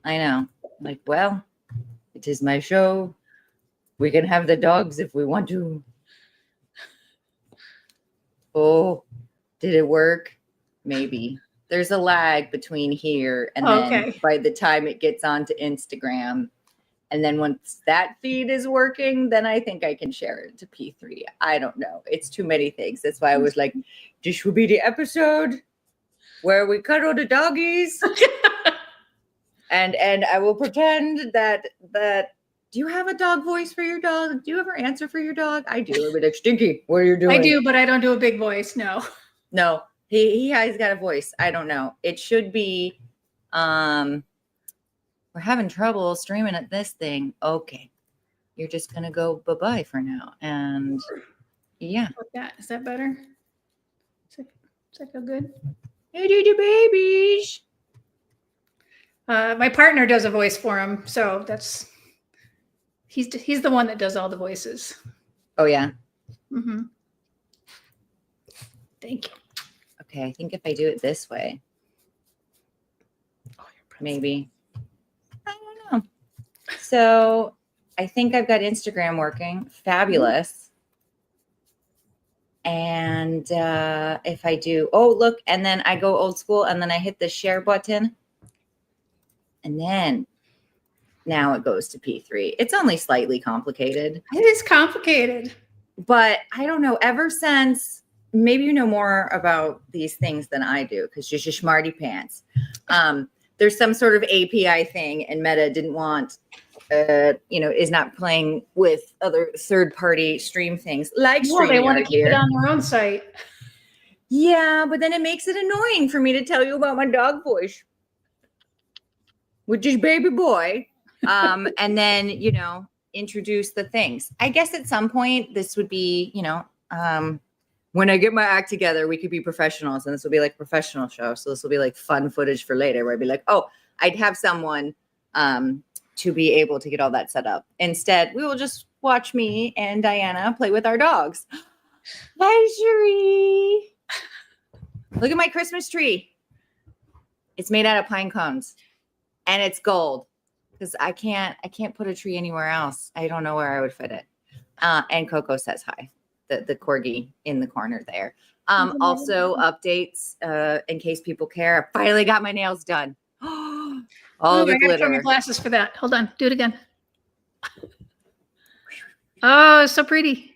I know. Like, well, it is my show. We can have the dogs if we want to. Oh, did it work? Maybe. There's a lag between here and then by the time it gets onto Instagram. And then once that feed is working, then I think I can share it to P3. I don't know. It's too many things. That's why I was like, this will be the episode where we cuddle the doggies. and I will pretend that do you have a dog voice for your dog? Do you ever answer for your dog? I do. I'll be like, Stinky, what are you doing? I do, but I don't do a big voice. No. No, he has got a voice. I don't know. It should be, we're having trouble streaming at this thing. Okay. You're just going to go bye-bye for now. And yeah. Is that better? Does that feel good? Hey, do the babies. My partner does a voice for him. So he's the one that does all the voices. Oh, yeah. Mm-hmm. Thank you. Okay. I think if I do it this way, maybe. I don't know. So I think I've got Instagram working. Fabulous. And if I do, look, and then I go old school and then I hit the share button. And then now it goes to P3. It's only slightly complicated. It is complicated. But I don't know, ever since, maybe you know more about these things than I do because you're just smarty pants. There's some sort of API thing and Meta didn't want, is not playing with other third-party stream things like streaming. They want to keep it on their own site. Yeah, but then it makes it annoying for me to tell you about my dog voice, which is baby boy. And then, introduce the things. I guess at some point this would be, when I get my act together, we could be professionals and this will be like a professional show. So this will be like fun footage for later where I'd be like, I'd have someone to be able to get all that set up. Instead, we will just watch me and Dianna play with our dogs. Hi, Cherie. Look at my Christmas tree. It's made out of pine cones and it's gold because I can't put a tree anywhere else. I don't know where I would fit it. And Coco says hi. The corgi in the corner there. Also updates in case people care. I finally got my nails done. All the glitter. My glasses for that. Hold on. Do it again. Oh, so pretty.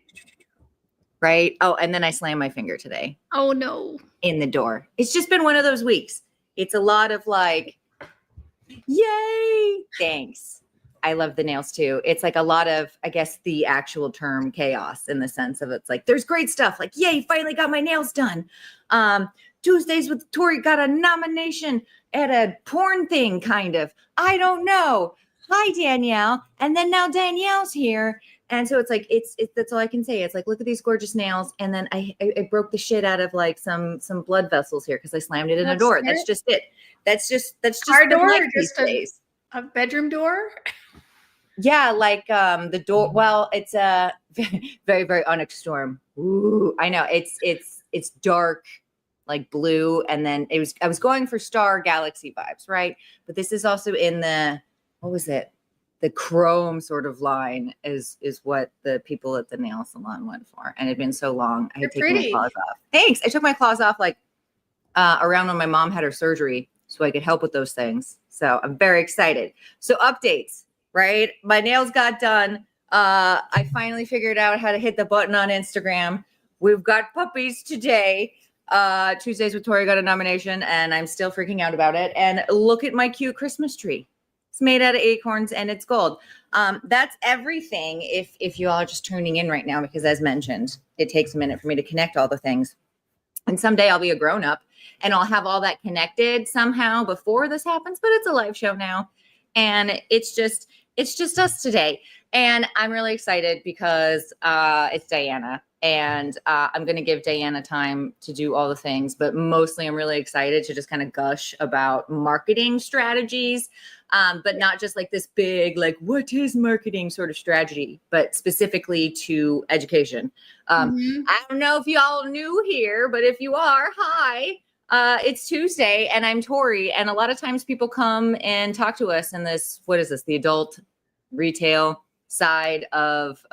Right. Oh, and then I slammed my finger today. Oh no. In the door. It's just been one of those weeks. It's a lot of like, yay. Thanks. I love the nails too. It's like a lot of, I guess, the actual term chaos in the sense of it's like, there's great stuff. Like, yay, finally got my nails done. Tuesdays with Tori got a nomination at a porn thing, kind of. I don't know. Hi, Danielle. And then now Danielle's here. And so it's like, it's that's all I can say. It's like, look at these gorgeous nails. And then I broke the shit out of like some blood vessels here because I slammed it in a door. That's just it. That's just our door, just a bedroom door. Yeah, like the door. Well, it's a very, very Onyx Storm. Ooh, I know. It's dark, like blue, and then I was going for Star Galaxy vibes, right? But this is also in the what was it? The chrome sort of line is what the people at the nail salon went for, and it had been so long. I had taken my claws off. Thanks. I took my claws off like around when my mom had her surgery, so I could help with those things. So I'm very excited. So updates. Right? My nails got done. I finally figured out how to hit the button on Instagram. We've got puppies today. Tuesdays with Tori got a nomination and I'm still freaking out about it. And look at my cute Christmas tree. It's made out of acorns and it's gold. That's everything if you all are just tuning in right now, because as mentioned, it takes a minute for me to connect all the things. And someday I'll be a grown-up and I'll have all that connected somehow before this happens, but it's a live show now. And it's just us today. And I'm really excited because it's Dianna. And I'm going to give Dianna time to do all the things. But mostly I'm really excited to just kind of gush about marketing strategies. But not just like this big, like, what is marketing sort of strategy, but specifically to education. I don't know if you all new here, but if you are, hi. It's Tuesday and I'm Tori. And a lot of times people come and talk to us in this, what is this? The adult retail side of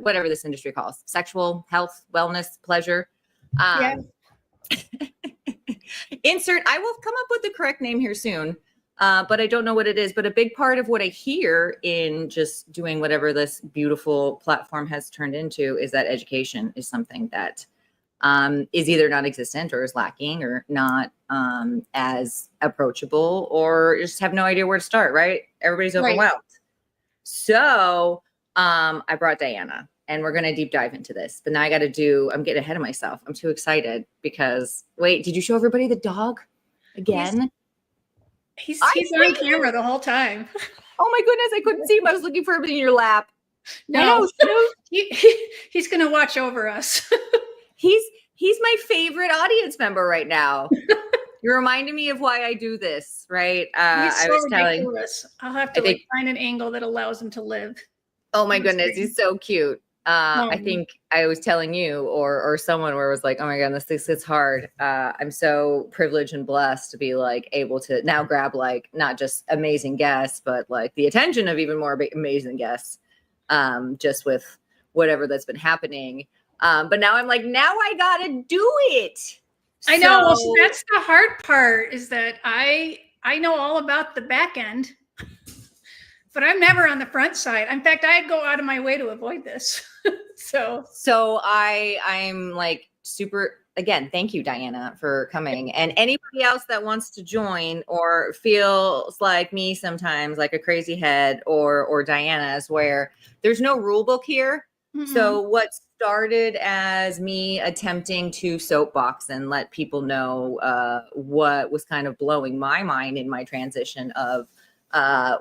whatever this industry calls sexual health, wellness, pleasure. Yeah. I will come up with the correct name here soon. But I don't know what it is. But a big part of what I hear in just doing whatever this beautiful platform has turned into is that education is something that is either non-existent or is lacking or not as approachable, or just have no idea where to start, right? Everybody's overwhelmed. Right. So I brought Dianna and we're going to deep dive into this. But now I'm getting ahead of myself. I'm too excited because, wait, did you show everybody the dog again? He's on camera the whole time. Oh my goodness, I couldn't see him. I was looking for him in your lap. No, he's going to watch over us. He's my favorite audience member right now. You're reminding me of why I do this, right? He's so ridiculous. I'll have to find an angle that allows him to live. Oh my goodness, he's so cute. I think I was telling you or someone where it was like, oh my God, this is hard. I'm so privileged and blessed to be like able to now grab like not just amazing guests, but like the attention of even more amazing guests, just with whatever that's been happening. But now I'm like, now I gotta do it. I know. Well, so that's the hard part is that I know all about the back end, but I'm never on the front side. In fact, I go out of my way to avoid this. So I'm like super, again, thank you, Dianna, for coming. And anybody else that wants to join or feels like me sometimes, like a crazy head or Dianna's, where there's no rule book here. Mm-hmm. So what started as me attempting to soapbox and let people know what was kind of blowing my mind in my transition of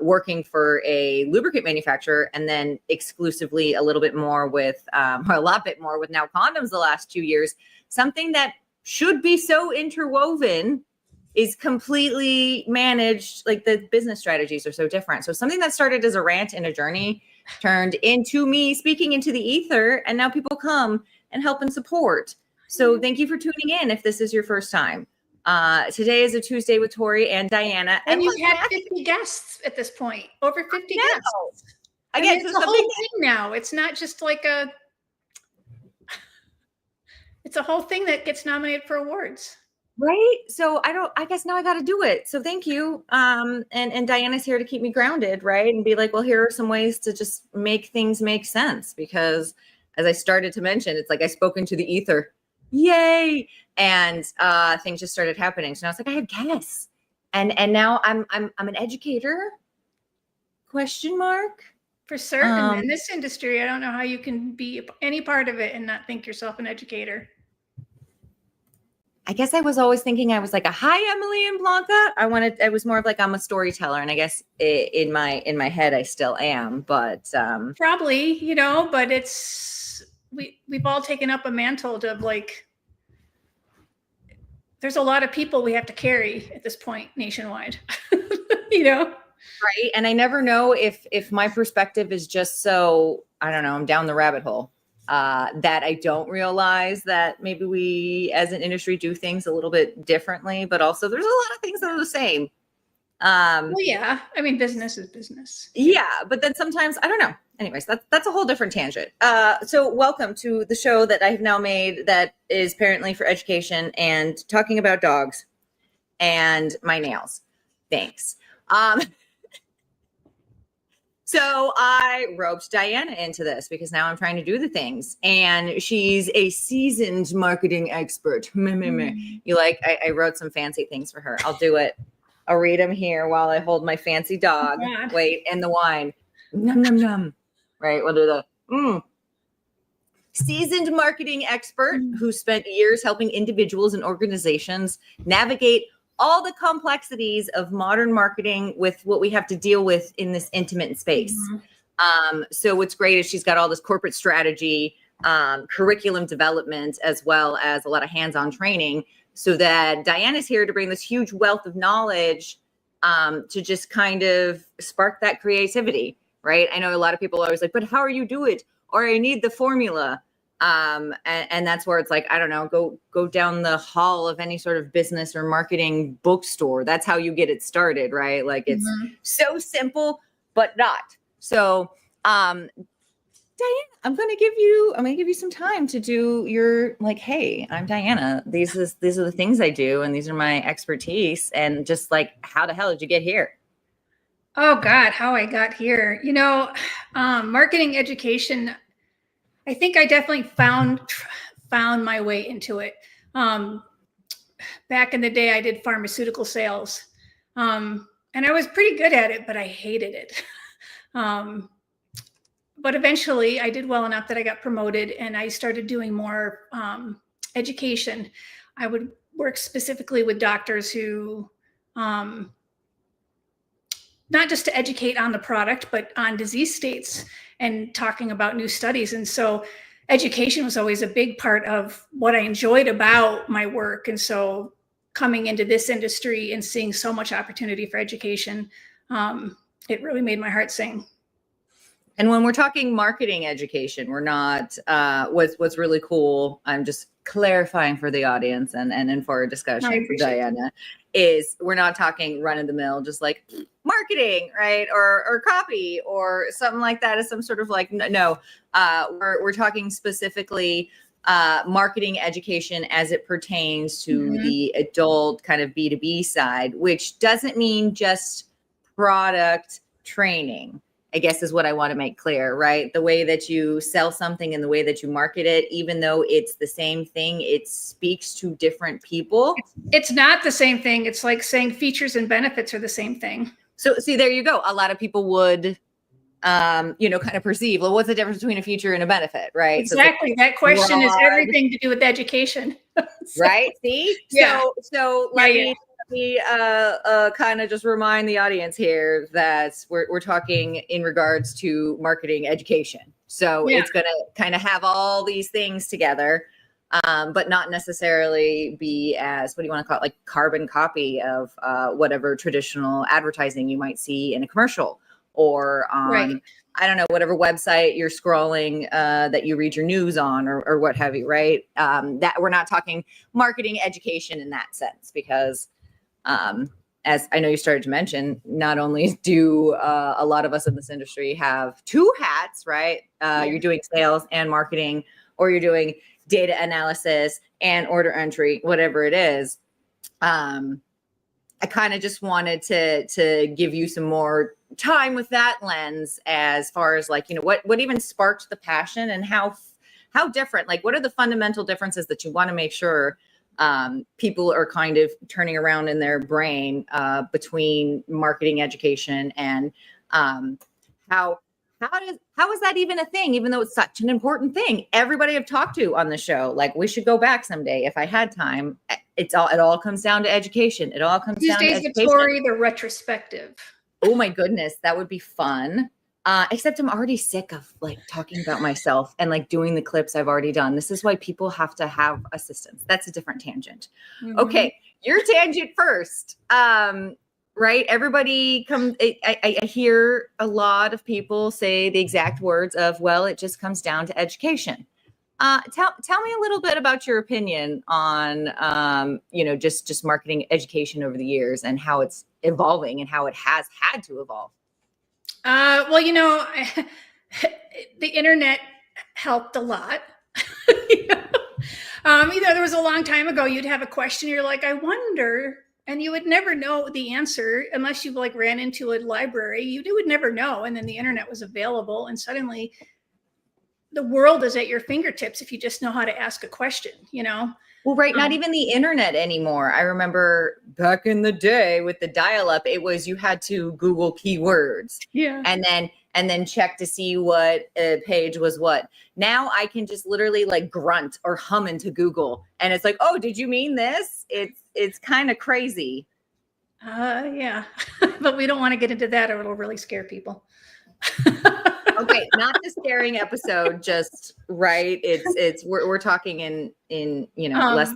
working for a lubricant manufacturer and then exclusively a lot bit more with now condoms the last 2 years, something that should be so interwoven is completely managed. Like the business strategies are so different. So something that started as a rant and a journey turned into me speaking into the ether, and now people come and help and support. So thank you for tuning in if this is your first time. Today is a Tuesday with Tori and Dianna. And you've had 50 guests at this point, over 50 guests. Again, it's a whole thing now. It's not just like it's a whole thing that gets nominated for awards. Right. So I guess now I got to do it. So thank you. And Dianna's here to keep me grounded. Right. And be like, well, here are some ways to just make things make sense, because as I started to mention, it's like I spoke into the ether. Yay. And things just started happening. So now it's like I have guests. And now I'm an educator. Question mark. For certain. In this industry, I don't know how you can be any part of it and not think yourself an educator. I guess I was always thinking I was like a hi, Emily and Blanca. I was more of like I'm a storyteller, and I guess in my head I still am, but probably, but it's we've all taken up a mantle of like there's a lot of people we have to carry at this point nationwide. Right. And I never know if my perspective is just so, I don't know, I'm down the rabbit hole. That I don't realize that maybe we as an industry do things a little bit differently, but also there's a lot of things that are the same. Well, yeah, I mean, business is business. Yeah, but then sometimes, I don't know. Anyways, that's a whole different tangent. So welcome to the show that I've now made that is apparently for education and talking about dogs and my nails. Thanks. So I roped Dianna into this because now I'm trying to do the things, and she's a seasoned marketing expert. You like, I wrote some fancy things for her. I'll do it. I'll read them here while I hold my fancy dog. Yeah. Wait, and the wine. Nom, nom, nom. Right, we'll do the seasoned marketing expert who spent years helping individuals and organizations navigate all the complexities of modern marketing with what we have to deal with in this intimate space. So what's great is she's got all this corporate strategy, curriculum development, as well as a lot of hands-on training, so that Dianna's here to bring this huge wealth of knowledge to just kind of spark that creativity, right? I know a lot of people are always like, but how are you do it? Or I need the formula. And that's where it's like, I don't know, go down the hall of any sort of business or marketing bookstore. That's how you get it started, right? Like it's so simple, but not. So, Dianna, I'm gonna give you some time to do your, like, hey, I'm Dianna. These are the things I do, and these are my expertise, and just like, how the hell did you get here? Oh God, how I got here. Marketing education, I think I definitely found my way into it. Back in the day, I did pharmaceutical sales, and I was pretty good at it, but I hated it. But eventually, I did well enough that I got promoted, and I started doing more education. I would work specifically with doctors who, not just to educate on the product, but on disease states and talking about new studies. And so education was always a big part of what I enjoyed about my work. And so coming into this industry and seeing so much opportunity for education, it really made my heart sing. And when we're talking marketing education, we're not, what's really cool, I'm just clarifying for the audience and for our discussion, Dianna, is we're not talking run of the mill, just like marketing, right? Or copy or something like that is some sort of like, no, we're talking specifically marketing education as it pertains to the adult kind of B2B side, which doesn't mean just product training, I guess is what I want to make clear, right? The way that you sell something and the way that you market it, even though it's the same thing, it speaks to different people. It's not the same thing. It's like saying features and benefits are the same thing. So see, there you go. A lot of people would, kind of perceive, well, what's the difference between a feature and a benefit, right? Exactly. So like, that question is everything to do with education. Right? See? Yeah. So let me kind of just remind the audience here that we're talking in regards to marketing education. So it's going to kind of have all these things together, but not necessarily be as, what do you want to call it, like carbon copy of whatever traditional advertising you might see in a commercial or on, I don't know, whatever website you're scrolling that you read your news on or what have you, right? That we're not talking marketing education in that sense, because as I know you started to mention, not only do a lot of us in this industry have two hats, right? You're doing sales and marketing, or you're doing data analysis and order entry, whatever it is. I kind of just wanted to give you some more time with that lens, as far as like, what even sparked the passion and how different, like, what are the fundamental differences that you want to make sure people are kind of turning around in their brain between marketing education and how is that even a thing, even though it's such an important thing? Everybody I've talked to on the show, like, we should go back someday if I had time. It all comes down to education. It all comes down to education. These days, Tori, the retrospective. Oh my goodness, that would be fun. Except I'm already sick of like talking about myself and like doing the clips I've already done. This is why people have to have assistants. That's a different tangent. Okay, your tangent first. Right? Everybody comes. I hear a lot of people say the exact words of, well, it just comes down to education. Tell me a little bit about your opinion on, just marketing education over the years and how it's evolving and how it has had to evolve. Well, the internet helped a lot. There was a long time ago, you'd have a question, you're like, I wonder, and you would never know the answer unless you like ran into a library. You would never know. And then the internet was available, and suddenly the world is at your fingertips if you just know how to ask a question, Well, right. Not even the internet anymore. I remember back in the day with the dial-up, it was, you had to Google keywords. Yeah. And then check to see what page was what. Now I can just literally like grunt or hum into Google, and it's like, oh, did you mean this? It's kind of crazy. Yeah. But we don't want to get into that, or it'll really scare people. Okay, not the scaring episode, just right. We're talking in less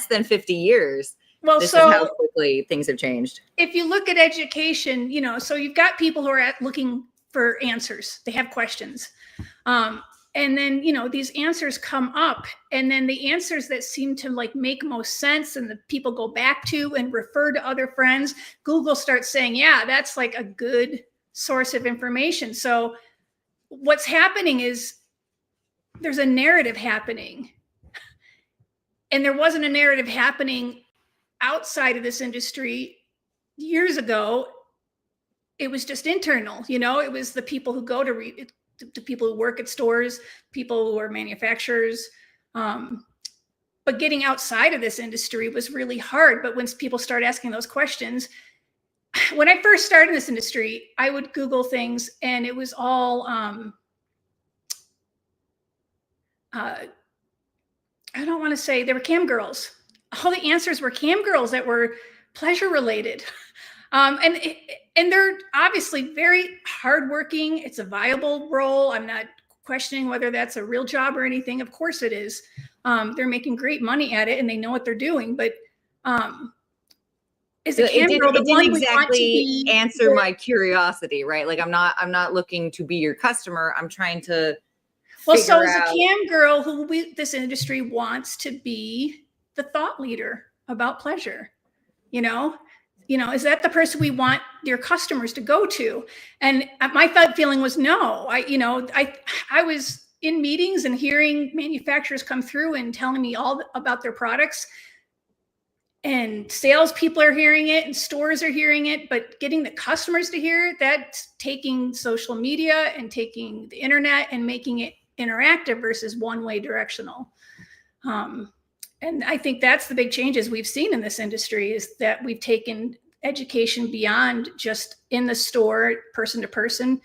than 50 years. Well, this is how quickly things have changed. If you look at education, so you've got people who are looking for answers. They have questions. And then, you know, these answers come up, and then the answers that seem to like make most sense and the people go back to and refer to other friends, Google starts saying, yeah, that's like a good source of information. So what's happening is there's a narrative happening, and there wasn't a narrative happening outside of this industry years ago. It was just internal, you know, it was the people who go to read, the people who work at stores, people who are manufacturers. But getting outside of this industry was really hard. But when people start asking those questions, when I first started in this industry, I would Google things, and it was all, I don't want to say, they were cam girls. All the answers were cam girls that were pleasure related. And they're obviously very hardworking. It's a viable role. I'm not questioning whether that's a real job or anything. Of course it is. They're making great money at it, and they know what they're doing. But is a cam girl the one we want to be? Answer my curiosity, right? Like I'm not looking to be your customer. I'm trying to. Well, so is a cam girl who this industry wants to be the thought leader about pleasure, you know? You know, is that the person we want your customers to go to? And my thought feeling was no. I was in meetings and hearing manufacturers come through and telling me all about their products, and salespeople are hearing it and stores are hearing it, but getting the customers to hear it, that's taking social media and taking the internet and making it interactive versus one-way directional. And I think that's the big changes we've seen in this industry, is that we've taken education beyond just in the store, person to person.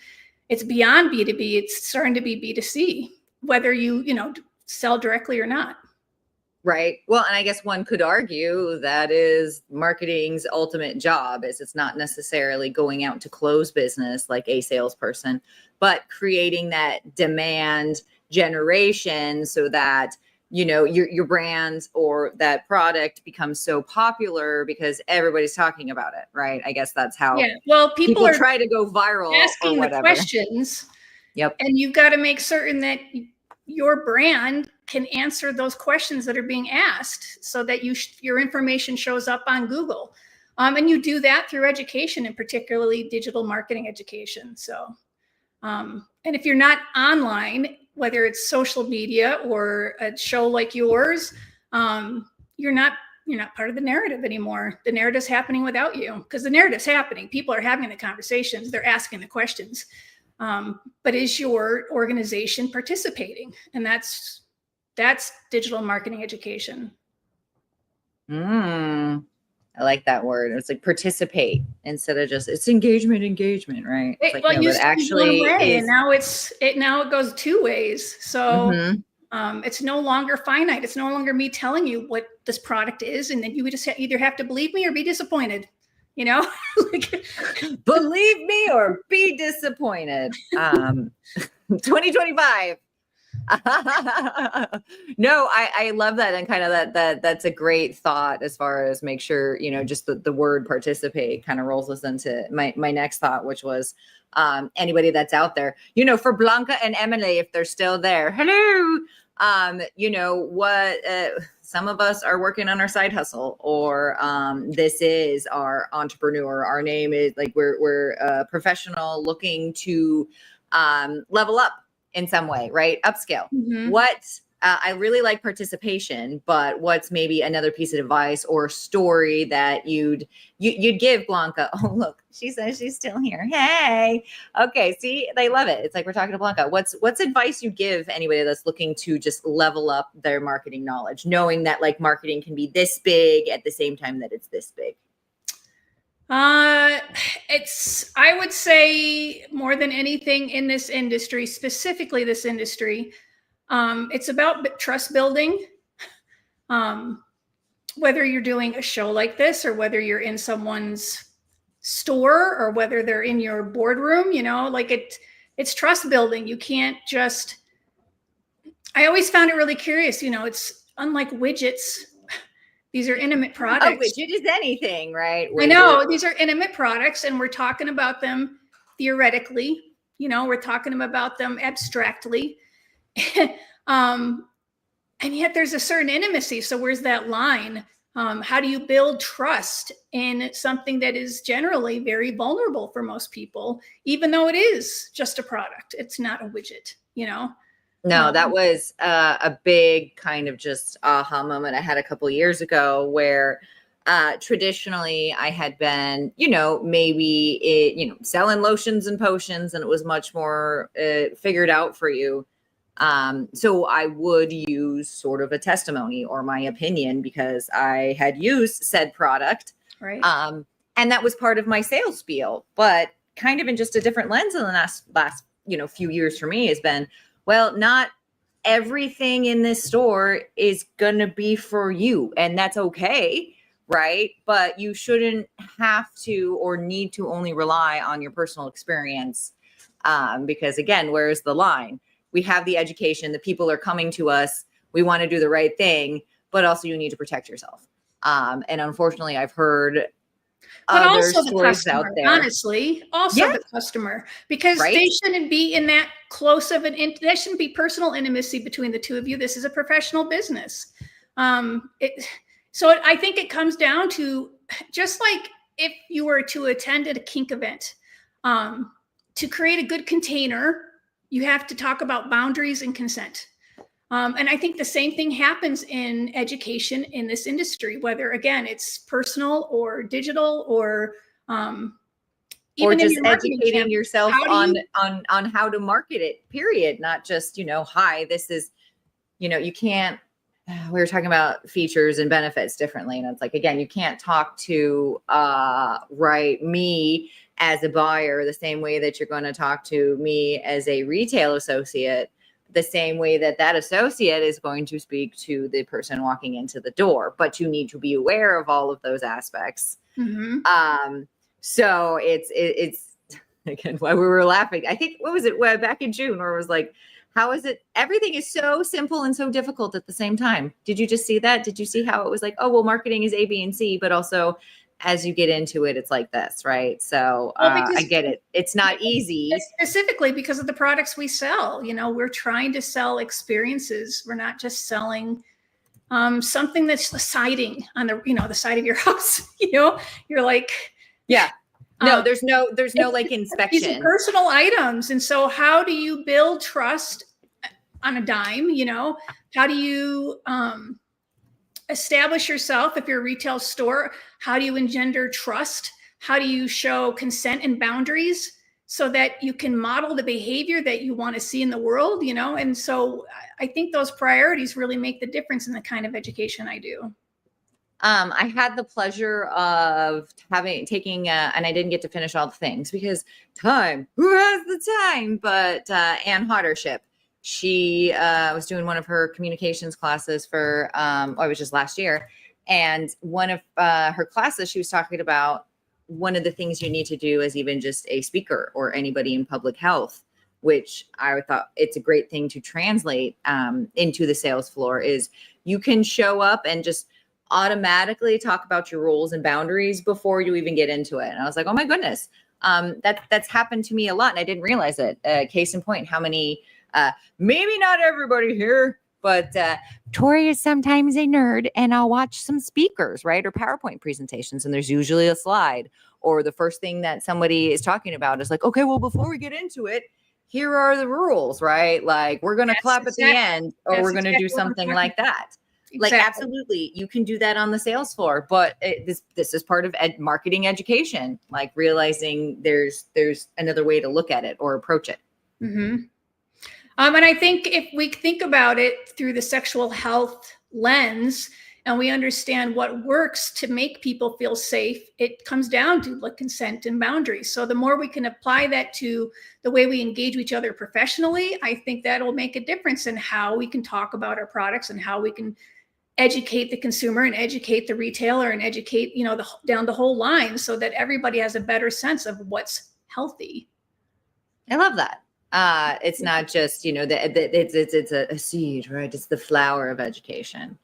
It's beyond B2B. It's starting to be B2C, whether you sell directly or not. Right. Well, and I guess one could argue that is marketing's ultimate job, is it's not necessarily going out to close business like a salesperson, but creating that demand generation so that your brand or that product becomes so popular because everybody's talking about it, right? I guess that's how people try to go viral, asking the questions. Yep. And you've got to make certain that your brand can answer those questions that are being asked, so that your information shows up on Google. And you do that through education, and particularly digital marketing education. So, and if you're not online, whether it's social media or a show like yours, you're not part of the narrative anymore. The narrative's happening without you, because the narrative's happening. People are having the conversations. They're asking the questions. But is your organization participating? And that's digital marketing education. I like that word. It's like participate instead of just, it's engagement, right? It's like, it actually one way, and now it goes two ways. So it's no longer finite. It's no longer me telling you what this product is, and then you would just either have to believe me or be disappointed. Believe me or be disappointed. 2025. No, I love that. And kind of that's a great thought as far as make sure, just the word participate kind of rolls us into my next thought, which was anybody that's out there, for Blanca and Emily, if they're still there. Hello. Some of us are working on our side hustle, or this is our entrepreneur. Our name is like, we're a professional looking to level up in some way, right? Upscale. What I really like participation, but what's maybe another piece of advice or story that you'd give Blanca? Oh, look, she says she's still here. Hey, okay. See, they love it. It's like we're talking to Blanca. What's advice you give anybody that's looking to just level up their marketing knowledge, knowing that like marketing can be this big at the same time that it's this big? I would say more than anything in this industry, specifically this industry, it's about trust building. Whether you're doing a show like this, or whether you're in someone's store, or whether they're in your boardroom, it's trust building. You can't just, I always found it really curious, it's unlike widgets. These are intimate products. Oh, widget is anything, right? I know, these are intimate products, and we're talking about them theoretically. We're talking about them abstractly. And yet there's a certain intimacy. So where's that line? How do you build trust in something that is generally very vulnerable for most people, even though it is just a product? It's not a widget, you know? No, that was a big kind of just aha moment I had a couple years ago where traditionally I had been, maybe selling lotions and potions, and it was much more figured out for you. So I would use sort of a testimony or my opinion because I had used said product. Right. And that was part of my sales spiel, but kind of in just a different lens in the last few years for me has been, well, not everything in this store is going to be for you, and that's okay. Right. But you shouldn't have to or need to only rely on your personal experience. Because again, where's the line? We have the education, the people are coming to us. We want to do the right thing, but also you need to protect yourself. And unfortunately, I've heard but other also the stories customer, out there. honestly, also the customer, because they shouldn't be in that close of there shouldn't be personal intimacy between the two of you. This is a professional business. So I think it comes down to just like if you were to attend at a kink event, to create a good container, you have to talk about boundaries and consent. And I think the same thing happens in education in this industry, whether, again, it's personal or digital or even just in your educating yourself on how to market it, period. Not just, hi, this is, you can't, we were talking about features and benefits differently. And it's like, again, you can't talk to me as a buyer the same way that you're going to talk to me as a retail associate, the same way that associate is going to speak to the person walking into the door. But you need to be aware of all of those aspects. Mm-hmm. So it's again, why we were laughing. I think, what was it back in June, where it was like, how is it? Everything is so simple and so difficult at the same time. Did you just see that? Did you see how it was like, oh, well, marketing is A, B, and C, but also as you get into it, it's like this, right? So I get it. It's not easy. Specifically because of the products we sell. We're trying to sell experiences. We're not just selling something that's the siding on the side of your house. You're like, yeah. No, there's no like inspection. These are personal items. And so how do you build trust on a dime? How do you establish yourself if you're a retail store? How do you engender trust? How do you show consent and boundaries so that you can model the behavior that you want to see in the world? And so I think those priorities really make the difference in the kind of education I do. I had the pleasure of taking, and I didn't get to finish all the things because time, who has the time? But Ann Hottership, she was doing one of her communications classes for, it was just last year. And one of her classes, she was talking about one of the things you need to do as even just a speaker or anybody in public health, which I thought it's a great thing to translate into the sales floor, is you can show up and just automatically talk about your rules and boundaries before you even get into it. And I was like, oh my goodness, that's happened to me a lot. And I didn't realize it. Case in point, how many, maybe not everybody here, but Tori is sometimes a nerd and I'll watch some speakers, right? Or PowerPoint presentations. And there's usually a slide, or the first thing that somebody is talking about is like, okay, well, before we get into it, here are the rules, right? Like we're going to clap at the end, or we're going to do something like that. Exactly. Like, absolutely, you can do that on the sales floor, but this is part of marketing education, like realizing there's another way to look at it or approach it. Mm-hmm. And I think if we think about it through the sexual health lens and we understand what works to make people feel safe, it comes down to consent and boundaries. So the more we can apply that to the way we engage with each other professionally, I think that'll make a difference in how we can talk about our products and how we can educate the consumer and educate the retailer and educate, down the whole line so that everybody has a better sense of what's healthy. I love that. It's not just, it's a seed, right? It's the flower of education.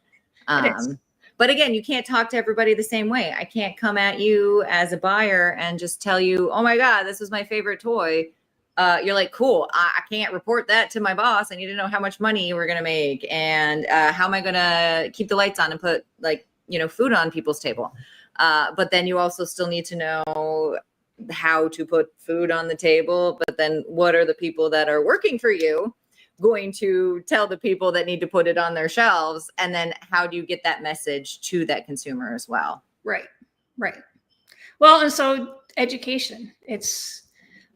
But again, you can't talk to everybody the same way. I can't come at you as a buyer and just tell you, oh my God, this was my favorite toy. you're like, cool, I can't report that to my boss. I need to know how much money we're going to make. And how am I going to keep the lights on and put like, food on people's table. But then you also still need to know how to put food on the table. But then what are the people that are working for you going to tell the people that need to put it on their shelves? And then how do you get that message to that consumer as well? Right. Well, and so education, it's,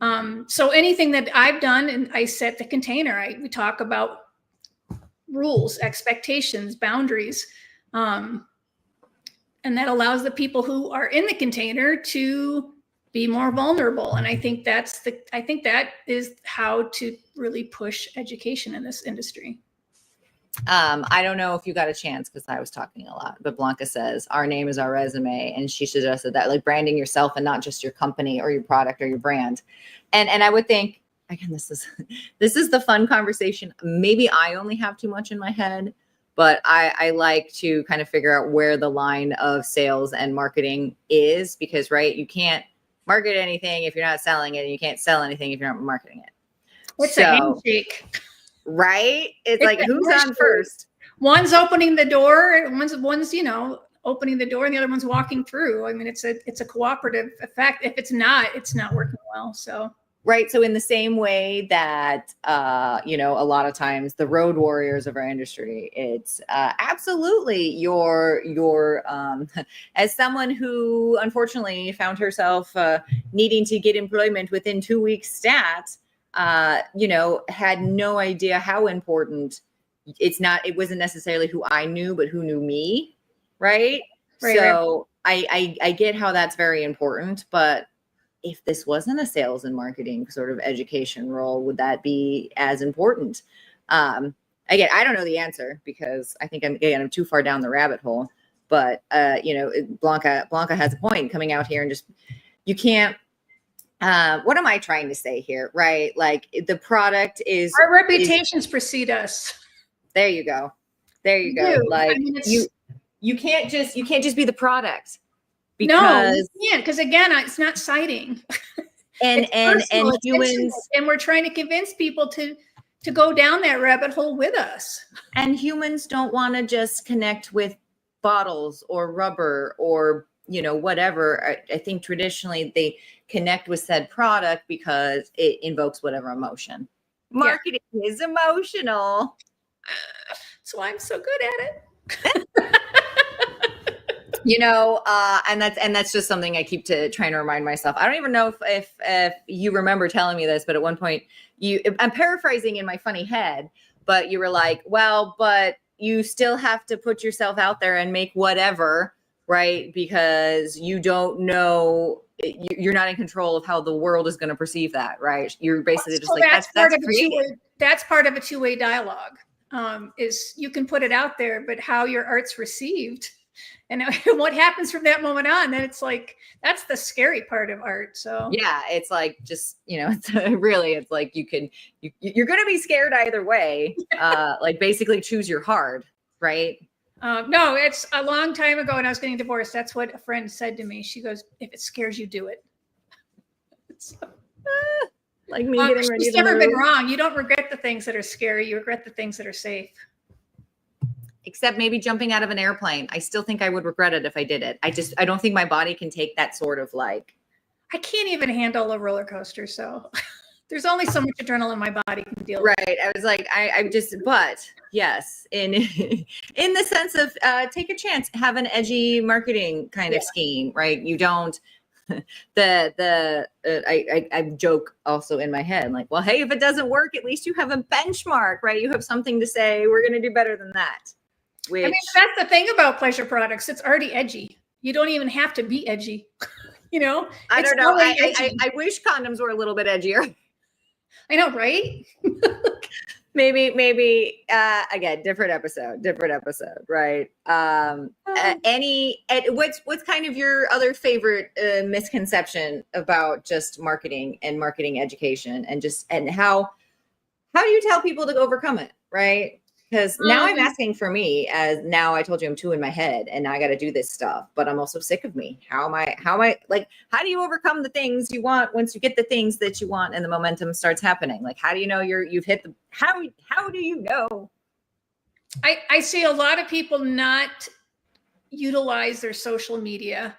so anything that I've done, and I set the container, we talk about rules, expectations, boundaries, and that allows the people who are in the container to be more vulnerable. And I think that is how to really push education in this industry. I don't know if you got a chance because I was talking a lot, but Blanca says our name is our resume, and she suggested that, like, branding yourself and not just your company or your product or your brand. And I would think, again, this is the fun conversation. Maybe I only have too much in my head, but I like to kind of figure out where the line of sales and marketing is, because, right, you can't market anything if you're not selling it, and you can't sell anything if you're not marketing it. What's a handshake? Right? It's like, who's on first? One's opening the door, one's opening the door, and the other one's walking through. I mean, it's a cooperative effect. If it's not working well. So right. So in the same way that a lot of times the road warriors of our industry, it's absolutely your as someone who unfortunately found herself needing to get employment within 2 weeks stat. Had no idea how important it wasn't necessarily who I knew, but who knew me. Right. So right. I get how that's very important, but if this wasn't a sales and marketing sort of education role, would that be as important? Again, I don't know the answer because I think I'm too far down the rabbit hole, but Blanca has a point coming out here, and just, you can't, what am I trying to say here? Right. Like, the product is, our reputations precede us. There you go. Like, I mean, you can't just be the product, because you can't, because again, it's not citing. And humans, and we're trying to convince people to go down that rabbit hole with us. And humans don't want to just connect with bottles or rubber or whatever. I think traditionally they connect with said product because it invokes whatever emotion. Marketing is emotional. So I'm so good at it. And that's just something I keep trying to remind myself. I don't even know if you remember telling me this, but at one point I'm paraphrasing in my funny head, but you were like, well, but you still have to put yourself out there and make whatever, right? Because you don't know, you're not in control of how the world is going to perceive that, right? You're basically just like, that's creative. That's part of a two-way dialogue. Is you can put it out there, but how your art's received and what happens from that moment on, then it's like, that's the scary part of art. So yeah, it's like, just, it's like you're going to be scared either way. Like, basically choose your hard, right? No, it's a long time ago when I was getting divorced. That's what a friend said to me. She goes, if it scares you, do it. So, like me getting ready to She's never been wrong. You don't regret the things that are scary. You regret the things that are safe. Except maybe jumping out of an airplane. I still think I would regret it if I did it. I don't think my body can take that sort of, like. I can't even handle a roller coaster. So there's only so much adrenaline my body can deal with. Right. I was like, but yes, in the sense of take a chance, have an edgy marketing kind of scheme, right? You don't, I joke also in my head, like, well, hey, if it doesn't work, at least you have a benchmark, right? You have something to say, we're going to do better than that. Which, I mean, that's the thing about pleasure products. It's already edgy. You don't even have to be edgy. I don't know. I wish condoms were a little bit edgier. I know, right? maybe again, different episode, right? What's kind of your other favorite misconception about just marketing and marketing education, and how do you tell people to overcome it, right? Because now I'm asking for me, as now I told you I'm two in my head and now I got to do this stuff, but I'm also sick of me. How am I like, how do you overcome the things you want once you get the things that you want and the momentum starts happening? Like, how do you know you've hit the, how do you know? I see a lot of people not utilize their social media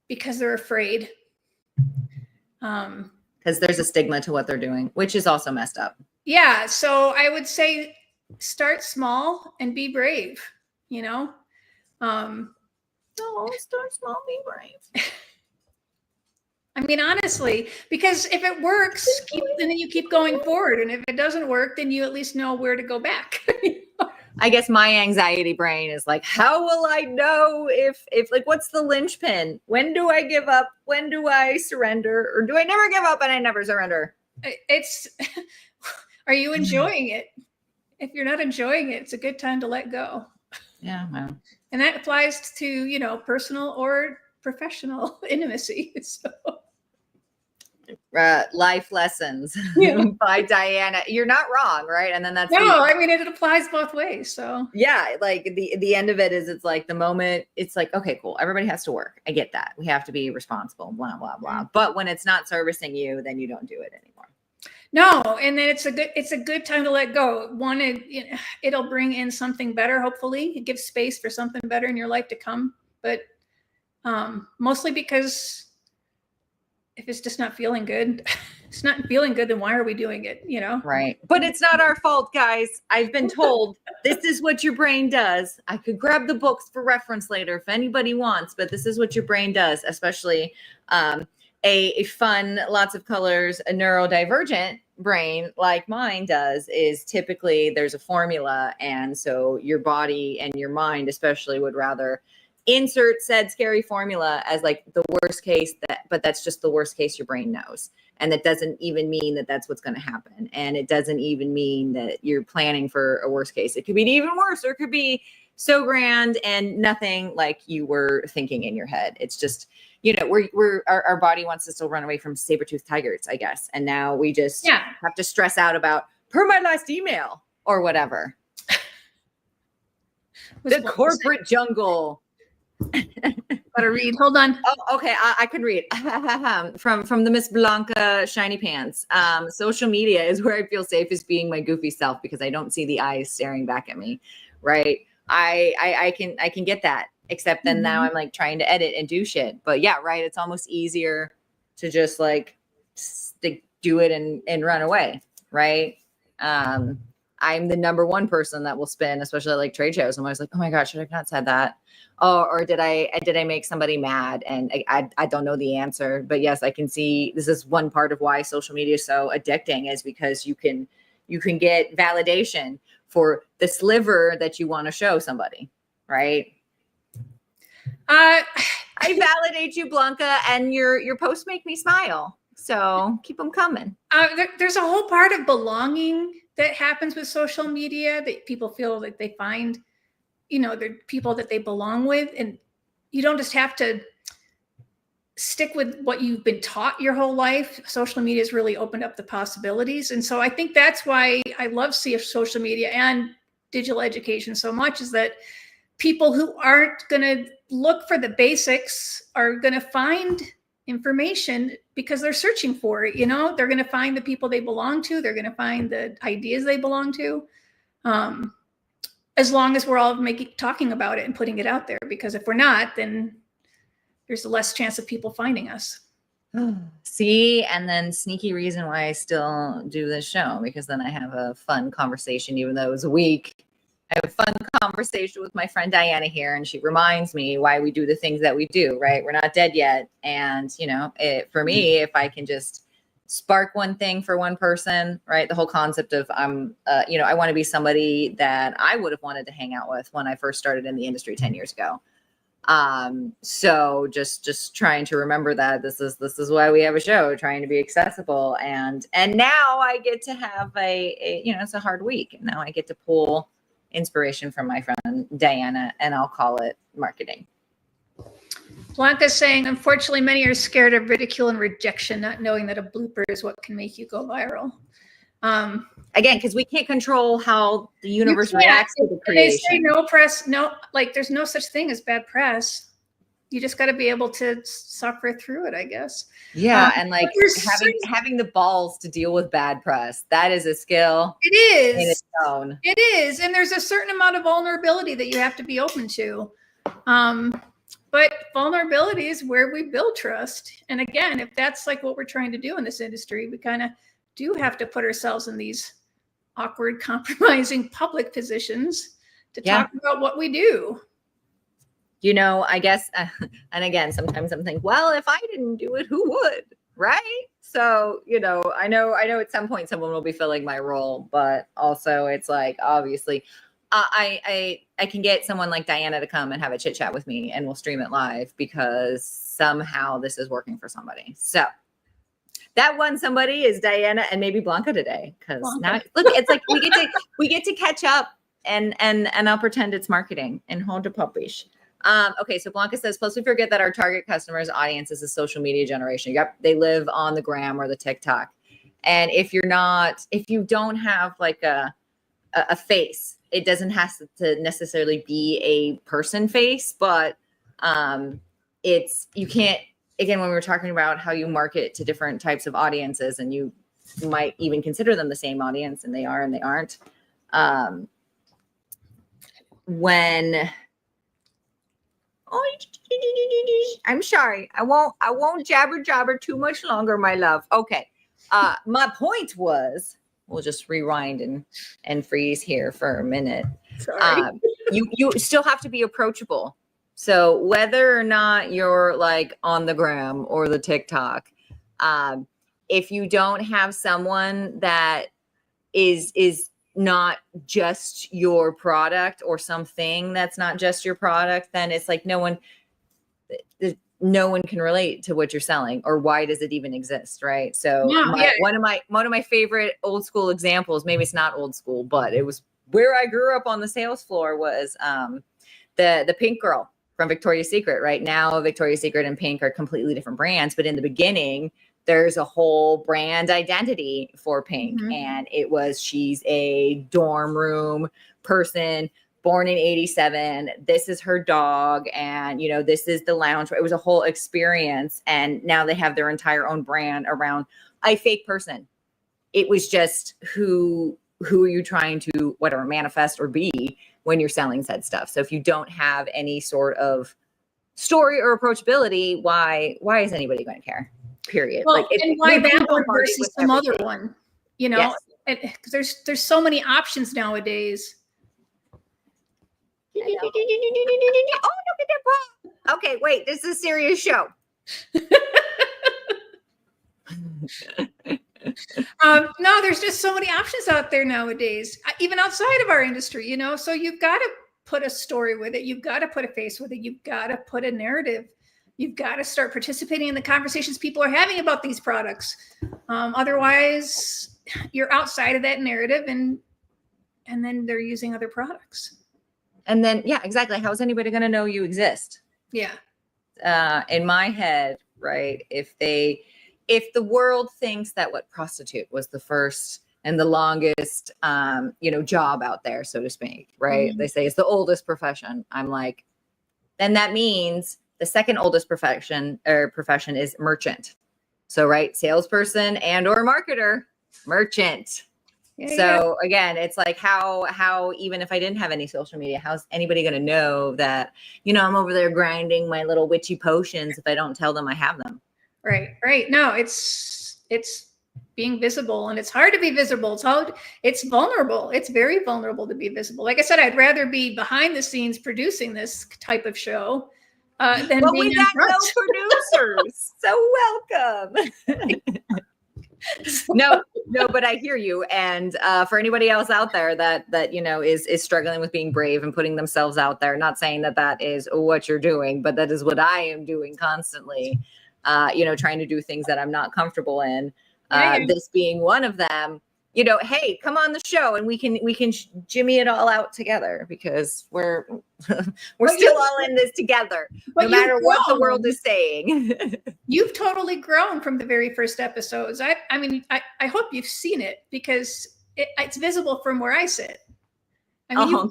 because they're afraid. Because there's a stigma to what they're doing, which is also messed up. Yeah. So I would say start small and be brave, you know? Start small, be brave. I mean, honestly, because if it works, then you keep going forward. And if it doesn't work, then you at least know where to go back. I guess my anxiety brain is like, how will I know if like, what's the linchpin? When do I give up? When do I surrender? Or do I never give up and I never surrender? Are you enjoying it? If you're not enjoying it, it's a good time to let go. Yeah. Well. And that applies to, you know, personal or professional intimacy. So. Life lessons by Dianna. You're not wrong, right? And then that's I mean it applies both ways. So yeah, like the end of it is it's like the moment it's like, okay, cool, everybody has to work. I get that. We have to be responsible, blah, blah, blah. Mm-hmm. But when it's not servicing you, then you don't do it anymore. No, and then it's a good time to let go. One, it'll bring in something better, hopefully. It gives space for something better in your life to come. But mostly because if it's just not feeling good, it's not feeling good, then why are we doing it, you know? Right. But it's not our fault, guys. I've been told this is what your brain does. I could grab the books for reference later if anybody wants, but this is what your brain does, especially a fun, lots of colors, a neurodivergent brain like mine does is typically there's a formula. And so your body and your mind especially would rather insert said scary formula as like the worst case but that's just the worst case your brain knows. And that doesn't even mean that that's what's going to happen. And it doesn't even mean that you're planning for a worst case. It could be even worse, or it could be so grand and nothing like you were thinking in your head. It's just, you know, our body wants us to run away from saber-toothed tigers, I guess. And now we just have to stress out about per my last email or whatever. The corporate jungle. Gotta read. Hold on. Oh, okay. I can read from the Miss Blanca Shiny Pants. Social media is where I feel safe as being my goofy self because I don't see the eyes staring back at me. Right. I can get that. Except then now I'm like trying to edit and do shit. But yeah, right. It's almost easier to just like do it and run away. Right. I'm the number one person that will spin, especially at like trade shows. I'm always like, oh my God, should I have not said that? Oh, or did I make somebody mad? And I don't know the answer, but yes, I can see this is one part of why social media is so addicting is because you can get validation for the sliver that you want to show somebody, right? I validate you, Blanca, and your posts make me smile. So keep them coming. There's a whole part of belonging that happens with social media that people feel like they find, you know, they're people that they belong with. And you don't just have to stick with what you've been taught your whole life. Social media has really opened up the possibilities. And so I think that's why I love social media and digital education so much is that people who aren't going to look for the basics are going to find information because they're searching for it. You know, they're going to find the people they belong to. They're going to find the ideas they belong to. As long as we're all talking about it and putting it out there, because if we're not, then there's a less chance of people finding us. See, and then sneaky reason why I still do this show, because then I have a fun conversation, even though it was a week. I have a fun conversation with my friend Dianna here, and she reminds me why we do the things that we do, right? We're not dead yet. And, you know, for me, if I can just spark one thing for one person, right? The whole concept of you know, I want to be somebody that I would have wanted to hang out with when I first started in the industry 10 years ago. So just trying to remember that this is why we have a show, trying to be accessible. And now I get to have a you know, it's a hard week. Now I get to pull inspiration from my friend Dianna, and I'll call it marketing. Blanca's saying, unfortunately, many are scared of ridicule and rejection, not knowing that a blooper is what can make you go viral. Again, because we can't control how the universe reacts to the creation. They say no press, there's no such thing as bad press. You just got to be able to suffer through it, I guess. Yeah, and like having the balls to deal with bad press, that is a skill. It is. In its own. It is, and there's a certain amount of vulnerability that you have to be open to. But vulnerability is where we build trust. And again, if that's like what we're trying to do in this industry, we kind of do have to put ourselves in these awkward, compromising public positions to talk about what we do. You know, I guess, and again, sometimes I'm thinking, well, if I didn't do it, who would? Right? So, you know, I know at some point someone will be filling my role, but also it's like, obviously, I can get someone like Dianna to come and have a chit chat with me, and we'll stream it live because somehow this is working for somebody. So that one somebody is Dianna and maybe Blanca today. Because now look, it's like we get to catch up, and I'll pretend it's marketing and hold the puppies. Okay, so Blanca says, plus we forget that our target customers audience is a social media generation. Yep, they live on the gram or the TikTok. And if you don't have like a face, it doesn't have to necessarily be a person face, but you can't, again, when we were talking about how you market to different types of audiences, and you might even consider them the same audience, and they are and they aren't. I'm sorry, I won't jabber too much longer, my love. Okay. My point was, we'll just rewind and freeze here for a minute. Sorry. You still have to be approachable. So whether or not you're like on the gram or the TikTok, if you don't have someone that is not just your product, or something that's not just your product, then it's like no one can relate to what you're selling, or why does it even exist, right? So one of my favorite old school examples, maybe it's not old school, but it was where I grew up on the sales floor, was the Pink girl from Victoria's Secret. Right now, Victoria's Secret and Pink are completely different brands, but in the beginning, there's a whole brand identity for Pink. Mm-hmm. And she's a dorm room person, born in 87. This is her dog. And, you know, this is the lounge. It was a whole experience. And now they have their entire own brand around a fake person. It was just who are you trying to, whatever, manifest or be when you're selling said stuff. So if you don't have any sort of story or approachability, why is anybody going to care? Period. Well, like, and why that one versus some other one? You know, because there's so many options nowadays. Oh, look at that. Okay, wait. This is a serious show. No, there's just so many options out there nowadays, even outside of our industry. You know, so you've got to put a story with it. You've got to put a face with it. You've got to put a narrative. You've got to start participating in the conversations people are having about these products. Otherwise, you're outside of that narrative, and then they're using other products. And then, yeah, exactly. How is anybody going to know you exist? Yeah. In my head, right? If the world thinks that prostitute was the first and the longest, job out there, so to speak, right? Mm-hmm. They say it's the oldest profession. I'm like, then that means the second oldest profession is merchant. So, right, salesperson and or marketer, merchant. Yeah, so again, it's like how even if I didn't have any social media, how's anybody going to know that, I'm over there grinding my little witchy potions if I don't tell them I have them? Right. No, it's being visible, and it's hard to be visible. It's vulnerable. It's very vulnerable to be visible. Like I said, I'd rather be behind the scenes producing this type of show than being we got no producers. So welcome. No, but I hear you. And for anybody else out there that is struggling with being brave and putting themselves out there, not saying that is what you're doing, but that is what I am doing constantly. Trying to do things that I'm not comfortable in. This being one of them. hey, come on the show and we can jimmy it all out together, because we're still all in this together, no matter what the world is saying. You've totally grown from the very first episodes. I mean, I hope you've seen it, because it's visible from where I sit. I mean,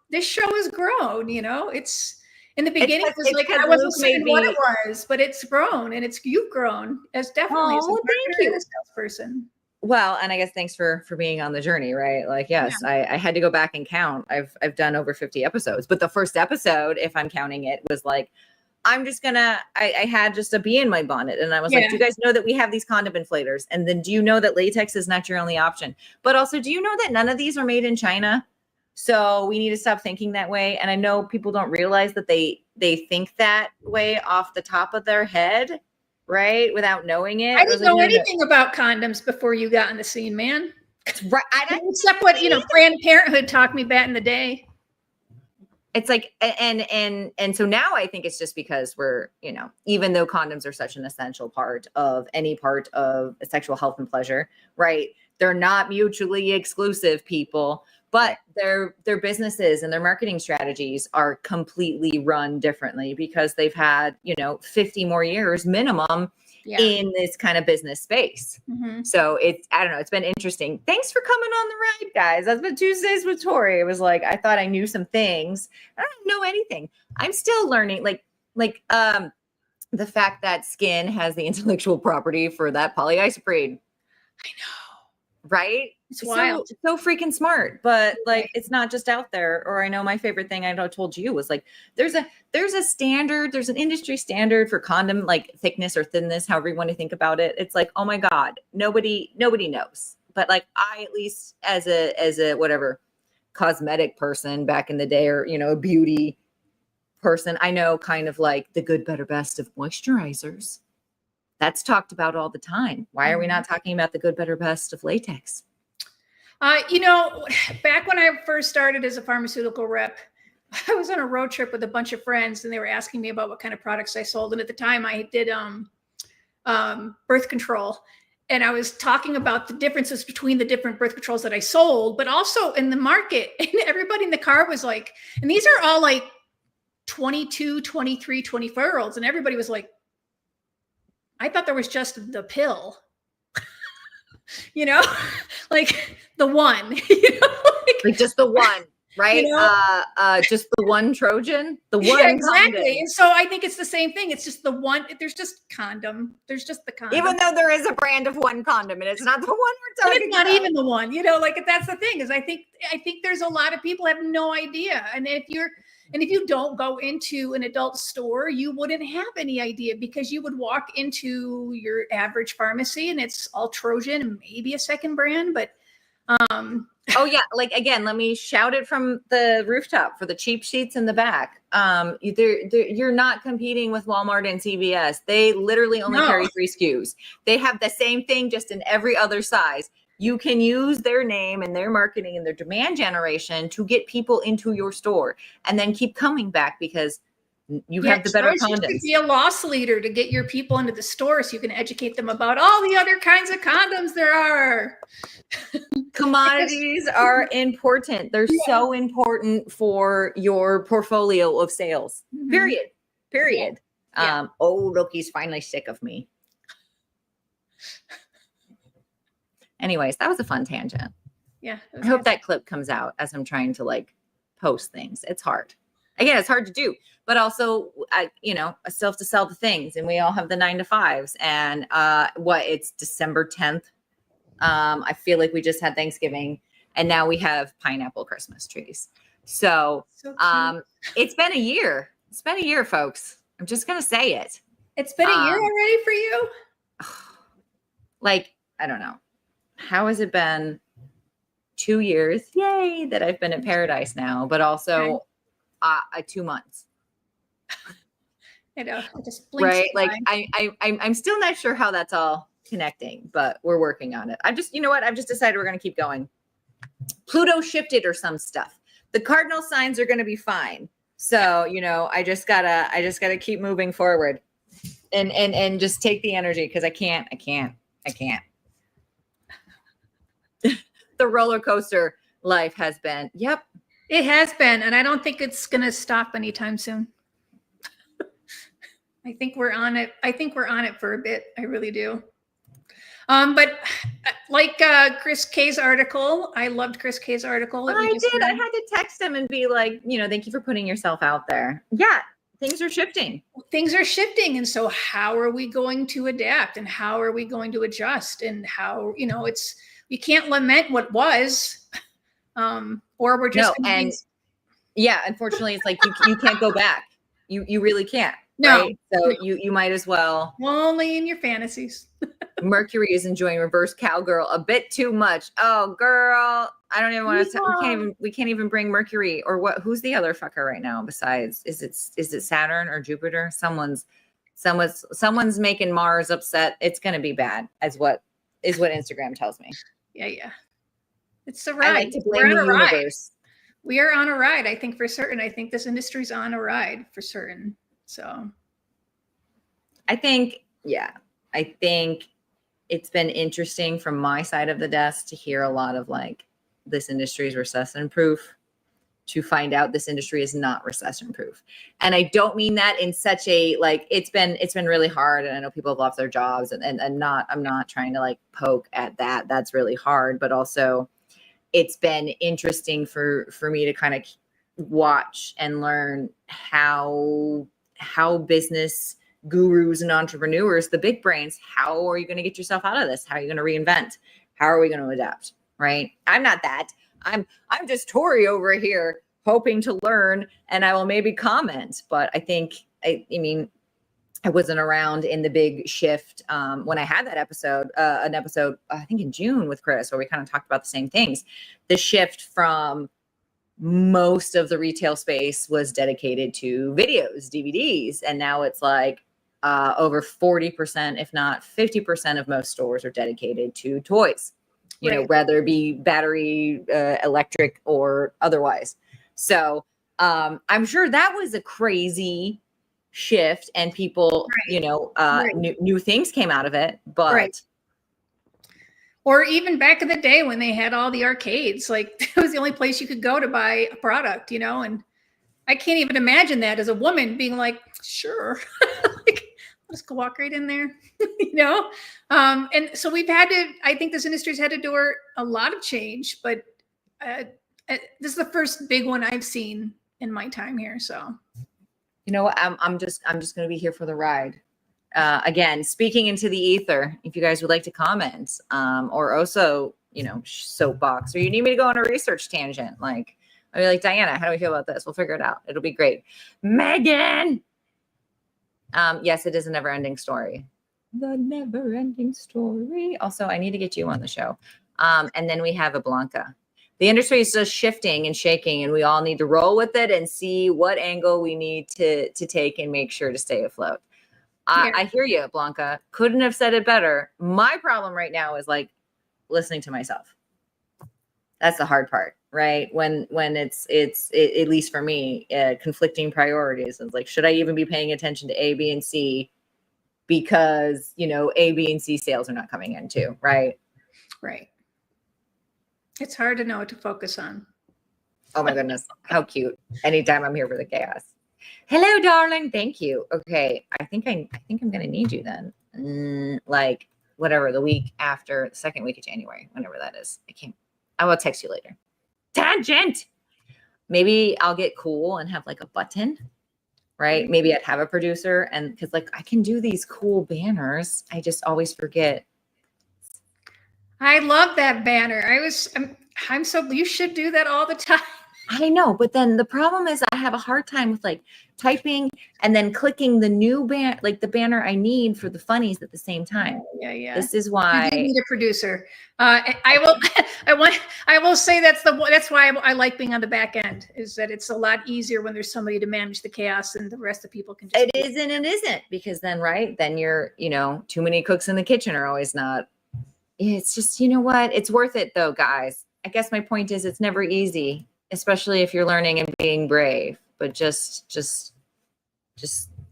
this show has grown, it's in the beginning, it was like I wasn't saying what it was, but it's grown, and you've grown as definitely as a marketer and a salesperson. Well, and I guess thanks for being on the journey, right? Like, yes, yeah. I had to go back and count. I've done over 50 episodes, but the first episode, if I'm counting it, was like, I had just a bee in my bonnet, and I was like, do you guys know that we have these condom inflators? And then, do you know that latex is not your only option? But also, do you know that none of these are made in China? So we need to stop thinking that way. And I know people don't realize that they think that way off the top of their head, right? Without knowing it. I didn't know anything about condoms before you got in the scene, man. Right. Except what, Planned Parenthood taught me back in the day. It's like, and so now I think it's just because we're, even though condoms are such an essential part of any part of sexual health and pleasure, right? They're not mutually exclusive, people. But their businesses and their marketing strategies are completely run differently, because they've had, 50 more years minimum in this kind of business space. Mm-hmm. So I don't know, it's been interesting. Thanks for coming on the ride, guys. That's been Tuesdays with Tori. It was like, I thought I knew some things. I don't know anything. I'm still learning, like the fact that skin has the intellectual property for that polyisoprene. I know. Right? It's wild. So freaking smart, but like, it's not just out there. Or I know my favorite thing I told you was like, there's a standard, there's an industry standard for condom, like thickness or thinness, however you want to think about it. It's like, oh my God, nobody knows. But like, I, at least as a whatever cosmetic person back in the day, or, a beauty person, I know kind of like the good, better, best of moisturizers. That's talked about all the time. Why are we not talking about the good, better, best of latex? Back when I first started as a pharmaceutical rep, I was on a road trip with a bunch of friends, and they were asking me about what kind of products I sold. And at the time I did birth control. And I was talking about the differences between the different birth controls that I sold, but also in the market. And everybody in the car was like, and these are all like 22, 23, 24-year-olds. And everybody was like, I thought there was just the pill. Like the one, like just the one, right? Just the one Trojan, the one. Yeah, exactly. Condom. And so I think it's the same thing. It's just the one. There's just condom. There's just the condom. Even though there is a brand of one condom, and it's not the one we're talking about. It's not even the one. Like that's the thing. Is I think there's a lot of people have no idea, and if you don't go into an adult store, you wouldn't have any idea, because you would walk into your average pharmacy and it's all Trojan and maybe a second brand, but oh yeah, like again, let me shout it from the rooftop for the cheap sheets in the back. You're not competing with Walmart and CVS. They literally only carry 3 SKUs. They have the same thing, just in every other size. You can use their name and their marketing and their demand generation to get people into your store, and then keep coming back because you have the better condoms. You should be a loss leader to get your people into the store, so you can educate them about all the other kinds of condoms there are. Commodities are important. They're so important for your portfolio of sales. Mm-hmm. Period. Yeah. Oh, look, he's finally sick of me. Anyways, that was a fun tangent. Yeah. I hope that clip comes out as I'm trying to like post things. It's hard. Again, it's hard to do, but also, I still have to sell the things, and we all have the 9-to-5s, and it's December 10th. I feel like we just had Thanksgiving, and now we have pineapple Christmas trees. So it's been a year. It's been a year, folks. I'm just going to say it. It's been a year already for you? Like, I don't know. How has it been? 2 years, yay, that I've been at Paradise now, but also 2 months. I know, it just blinks right? Like I'm still not sure how that's all connecting, but we're working on it. I've just decided we're going to keep going. Pluto shifted or some stuff. The cardinal signs are going to be fine. So, I just gotta keep moving forward and just take the energy, because I can't. the roller coaster life has been. Yep. It has been, and I don't think it's going to stop anytime soon. I think we're on it. I think we're on it for a bit. I really do. But like Chris K's article, I loved Chris K's article. I did. I had to text him and be like, thank you for putting yourself out there. Yeah, things are shifting. Things are shifting. And so how are we going to adapt, and how are we going to adjust, and how, we can't lament what was, or we're just. Yeah, unfortunately, it's like you can't go back. You really can't. No. Right? So you might as well. Only in your fantasies. Mercury is enjoying reverse cowgirl a bit too much. Oh, girl, I don't even want to. We can't even bring Mercury or what? Who's the other fucker right now? Besides, is it Saturn or Jupiter? Someone's making Mars upset. It's going to be bad, is what Instagram tells me. Yeah. It's a ride. I like to blame the universe. We are on a ride. I think for certain. I think this industry's on a ride for certain. So, I think it's been interesting from my side of the desk to hear a lot of like, this industry is recession proof, to find out this industry is not recession proof. And I don't mean that in such a, like, it's been really hard. And I know people have lost their jobs and I'm not trying to like poke at that. That's really hard. But also it's been interesting for me to kind of watch and learn how business gurus and entrepreneurs, the big brains, how are you going to get yourself out of this? How are you going to reinvent? How are we going to adapt? Right? I'm not that. I'm just Tori over here hoping to learn, and I will maybe comment. But I think, I wasn't around in the big shift when I had that episode, I think in June with Chris, where we kind of talked about the same things. The shift from most of the retail space was dedicated to videos, DVDs. And now it's like over 40%, if not 50% of most stores are dedicated to toys, whether it be battery, electric, or otherwise. So I'm sure that was a crazy shift, and people, new things came out of it. But or even back in the day when they had all the arcades, like it was the only place you could go to buy a product, and I can't even imagine that as a woman being like, sure, like, let's go walk right in there, and so I think this industry's had to do a lot of change, but this is the first big one I've seen in my time here. So, I'm just going to be here for the ride. Again, speaking into the ether, if you guys would like to comment, or also, soapbox, or you need me to go on a research tangent, like, I'll be like, Diana, how do we feel about this? We'll figure it out. It'll be great. Megan. Yes, it is a never ending story. The never ending story. Also, I need to get you on the show. And then we have a Blanca. The industry is just shifting and shaking, and we all need to roll with it and see what angle we need to take and make sure to stay afloat. I hear you, Blanca. Couldn't have said it better. My problem right now is like listening to myself. That's the hard part, right? When it's at least for me, conflicting priorities. It's like, should I even be paying attention to A, B, and C because, A, B, and C sales are not coming in too, right? Right. It's hard to know what to focus on. Oh my goodness. How cute. Anytime I'm here for the chaos. Hello, darling. Thank you. Okay. I think I'm going to need you then. Like whatever, the week after the second week of January, whenever that is. I will text you later. Tangent. Maybe I'll get cool and have like a button, right? Maybe I'd have a producer, and because like I can do these cool banners. I just always forget. I love that banner. You should do that all the time. I know, but then the problem is I have a hard time with like typing and then clicking the new like the banner I need for the funnies at the same time. Yeah. This is why you need a producer. I will say that's why I like being on the back end, is that it's a lot easier when there's somebody to manage the chaos and the rest of people can just. It isn't and isn't, because then, right, then you're, too many cooks in the kitchen are always not. It's just, what? It's worth it though, guys. I guess my point is it's never easy, especially if you're learning and being brave, but just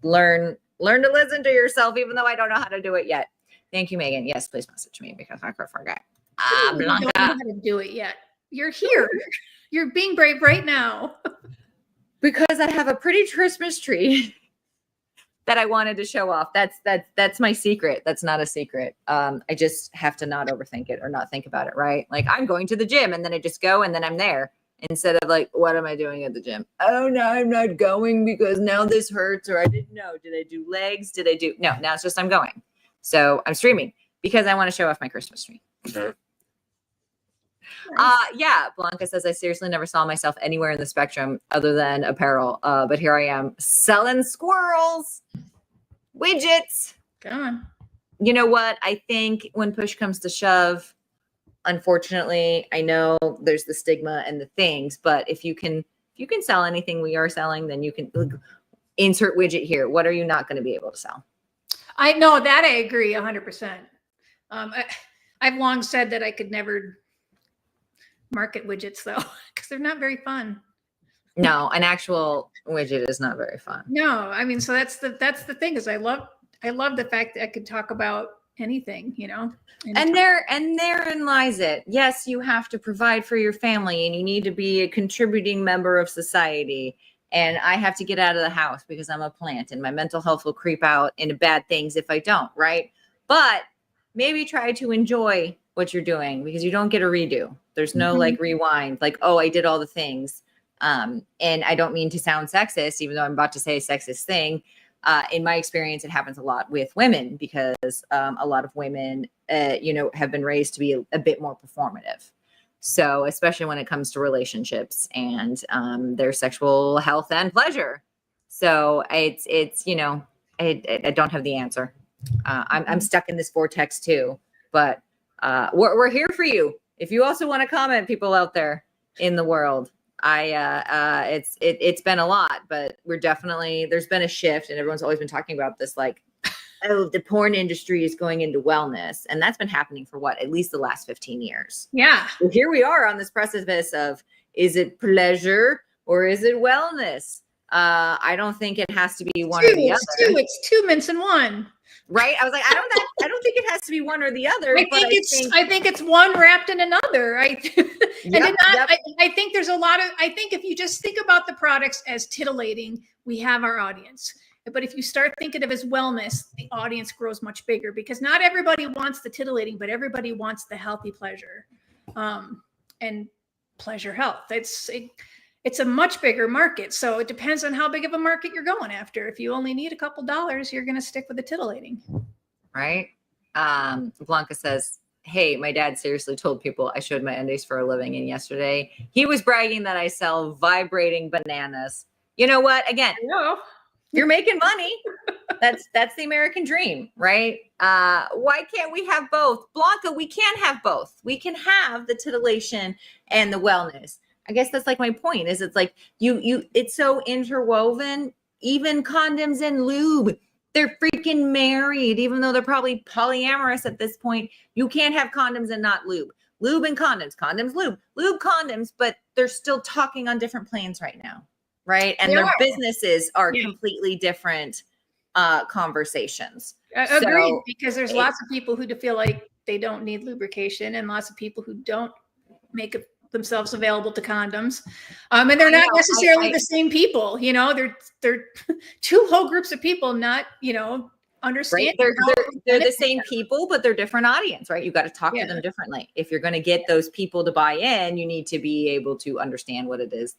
learn to listen to yourself, even though I don't know how to do it yet. Thank you, Megan. Yes, please message me because I could forget. You don't know how to do it yet. You're here. You're being brave right now. Because I have a pretty Christmas tree that I wanted to show off. That's my secret. That's not a secret. I just have to not overthink it or not think about it, right? Like I'm going to the gym and then I just go and then I'm there instead of like, what am I doing at the gym? Oh no, I'm not going because now this hurts or I didn't know. Did I do legs? No, now it's just I'm going. So I'm streaming because I want to show off my Christmas tree. Yeah, Blanca says I seriously never saw myself anywhere in the spectrum other than apparel. But here I am selling squirrels, widgets. Go on. You know what? I think when push comes to shove, unfortunately, I know there's the stigma and the things, but if you can sell anything we are selling, then you can insert widget here. What are you not going to be able to sell? I know that I agree 100%. I've long said that I could never market widgets though, because they're not very fun. No, an actual widget is not very fun. No, I mean, so that's the thing is I love the fact that I could talk about anything, you know. And therein lies it. Yes, you have to provide for your family and you need to be a contributing member of society. And I have to get out of the house because I'm a plant and my mental health will creep out into bad things if I don't, right? But maybe try to enjoy what you're doing because you don't get a redo. There's no like rewind, like, oh, I did all the things. And I don't mean to sound sexist, even though I'm about to say a sexist thing. In my experience, it happens a lot with women because a lot of women, have been raised to be a bit more performative. So especially when it comes to relationships and their sexual health and pleasure. So I don't have the answer. I'm stuck in this vortex too, but we're here for you. If you also want to comment, people out there in the world, it's been a lot, but there's been a shift and everyone's always been talking about this, like, oh, the porn industry is going into wellness. And that's been happening for at least the last 15 years. Yeah. So here we are on this precipice of, is it pleasure or is it wellness? I don't think it has to be one or the other. It's two mints in one. Right? I was like, I don't think it has to be one or the other. I think it's one wrapped in another. I think there's a lot of, I think if you just think about the products as titillating, we have our audience. But if you start thinking of it as wellness, the audience grows much bigger because not everybody wants the titillating, but everybody wants the healthy pleasure and pleasure health. It's a much bigger market. So it depends on how big of a market you're going after. If you only need a couple dollars, you're going to stick with the titillating. Right. Blanca says, hey, my dad seriously told people I showed my undies for a living. And yesterday he was bragging that I sell vibrating bananas. You know what? Again, you're making money. That's the American dream, right? Why can't we have both? Blanca, we can have both. We can have the titillation and the wellness. I guess that's like my point is it's like it's so interwoven, even condoms and lube, they're freaking married, even though they're probably polyamorous at this point. You can't have condoms and not lube and condoms, lube, condoms, but they're still talking on different planes right now. Right. And their businesses are completely different conversations. Agreed, because there's lots of people who feel like they don't need lubrication and lots of people who don't make themselves available to condoms. And they're not necessarily the same people, they're two whole groups of people, not, understand. Right? They're the same people, but they're different audience, right? You got to talk to them differently. If you're going to get those people to buy in, you need to be able to understand what it is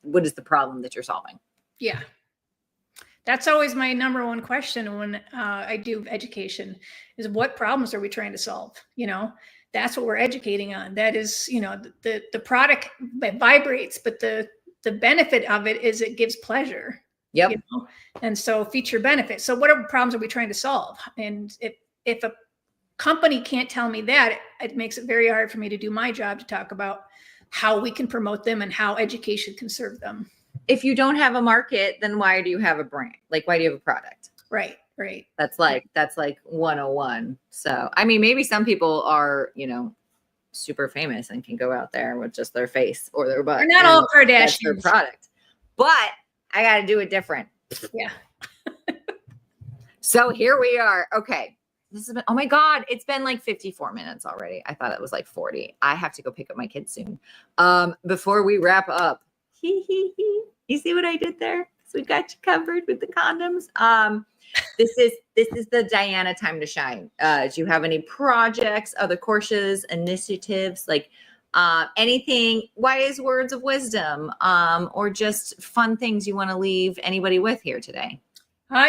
what is the problem that you're solving. Yeah. That's always my number one question when I do education is what problems are we trying to solve? That's what we're educating on. That is, the product vibrates, but the benefit of it is it gives pleasure. Yep. And so feature benefit. So what problems are we trying to solve? And if a company can't tell me that, it makes it very hard for me to do my job to talk about how we can promote them and how education can serve them. If you don't have a market, then why do you have a brand? Like, why do you have a product? Right. That's like 101. So, I mean, maybe some people are, super famous and can go out there with just their face or their butt. They're not all Kardashians. That's their product. But I got to do it different. Yeah. So here we are. Okay. this has been, oh my God, it's been like 54 minutes already. I thought it was like 40. I have to go pick up my kids soon. Before we wrap up, you see what I did there? So we got you covered with the condoms. This is the Dianna time to shine. Do you have any projects, other courses, initiatives, like anything, wise words of wisdom, or just fun things you want to leave anybody with here today?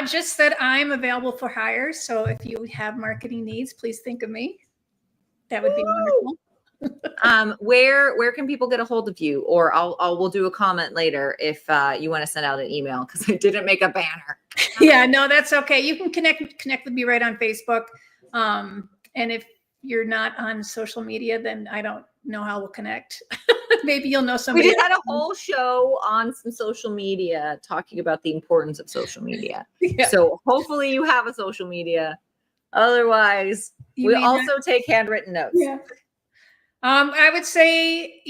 Just that I'm available for hires. So if you have marketing needs, please think of me. That would be wonderful. Where can people get a hold of you? Or we'll do a comment later if you want to send out an email, because I didn't make a banner. Yeah, no, that's okay. You can connect with me right on Facebook. And if you're not on social media, then I don't know how we'll connect. Maybe you'll know somebody. We just had a whole show on some social media talking about the importance of social media. Yeah. So hopefully you have a social media. Otherwise, we also take handwritten notes. Yeah. I would say,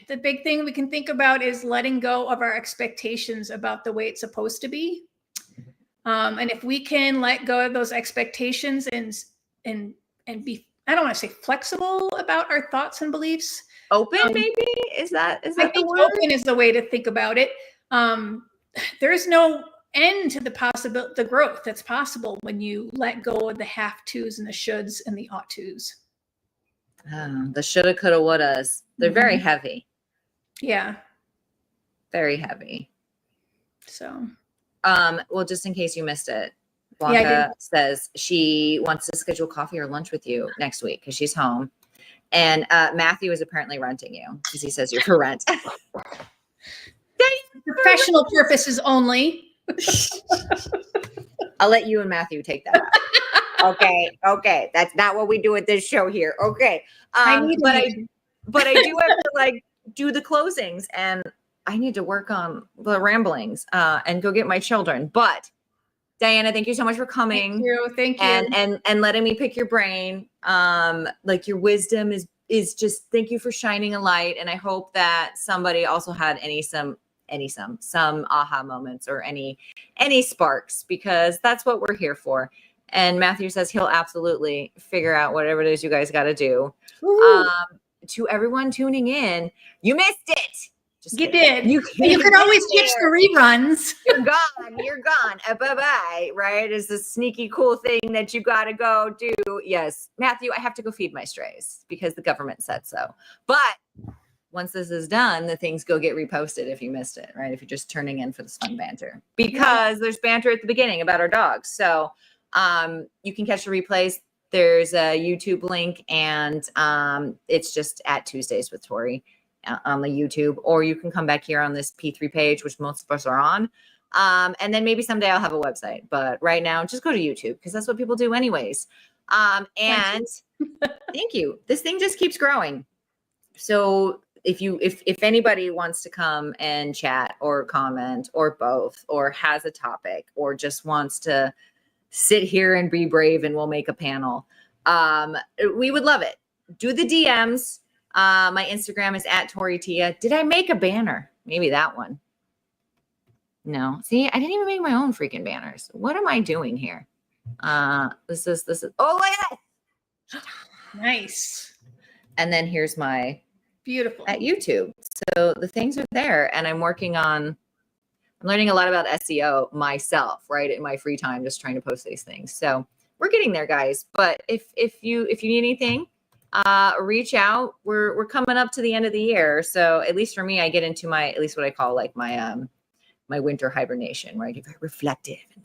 the big thing we can think about is letting go of our expectations about the way it's supposed to be. And if we can let go of those expectations and be, I don't want to say flexible about our thoughts and beliefs. Open, maybe? Is that I think the word? Open is the way to think about it. There is no end to the growth that's possible when you let go of the have-tos and the shoulds and the ought-tos. The shoulda, coulda, wouldas. They're very heavy. Yeah. Very heavy. So. Well, just in case you missed it, Blanca says she wants to schedule coffee or lunch with you next week because she's home. And Matthew is apparently renting you because he says you're for rent. Professional purposes only. I'll let you and Matthew take that out. Okay. That's not what we do at this show here. Okay. But I do have to do the closings, and I need to work on the ramblings and go get my children. But Dianna, thank you so much for coming. Thank you. And letting me pick your brain. Your wisdom is just, thank you for shining a light. And I hope that somebody also had some aha moments or any sparks, because that's what we're here for. And Matthew says he'll absolutely figure out whatever it is you guys got to do. To everyone tuning in, you missed it. You did. You can always catch the reruns. You're gone. Bye-bye. Right? It's a sneaky cool thing that you got to go do. Yes. Matthew, I have to go feed my strays because the government said so. But once this is done, the things go get reposted if you missed it, right? If you're just turning in for this fun banter. Because there's banter at the beginning about our dogs. So you can catch the replays. There's a YouTube link, and it's just at Tuesdays with Tori on the YouTube, or you can come back here on this P3 page, which most of us are on. And then maybe someday I'll have a website, but right now just go to YouTube because that's what people do anyways. And thank you. This thing just keeps growing. So if anybody wants to come and chat or comment or both, or has a topic, or just wants to sit here and be brave, and we'll make a panel, we would love it. Do the DMs. My Instagram is @ToriTia. Did I make a banner? Maybe that one. No. See, I didn't even make my own freaking banners. What am I doing here? This is, oh, look at that. Nice. And then here's my beautiful at YouTube. So the things are there, and I'm learning a lot about SEO myself, right? In my free time, just trying to post these things. So we're getting there, guys. But if you need anything, reach out. We're coming up to the end of the year. So at least for me, I get into at least what I call my winter hibernation, where I get very reflective and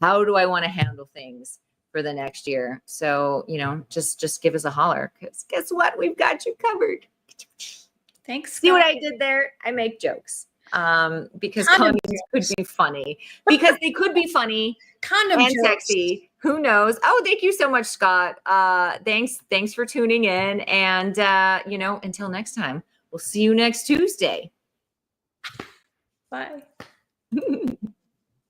how do I want to handle things for the next year? So, just give us a holler, because guess what? We've got you covered. Thanks. See what I did there? I make jokes. Because condoms could be funny. Because they could be funny and jokes. Sexy. Who knows? Oh, thank you so much, Scott. Thanks for tuning in. And until next time, we'll see you next Tuesday. Bye.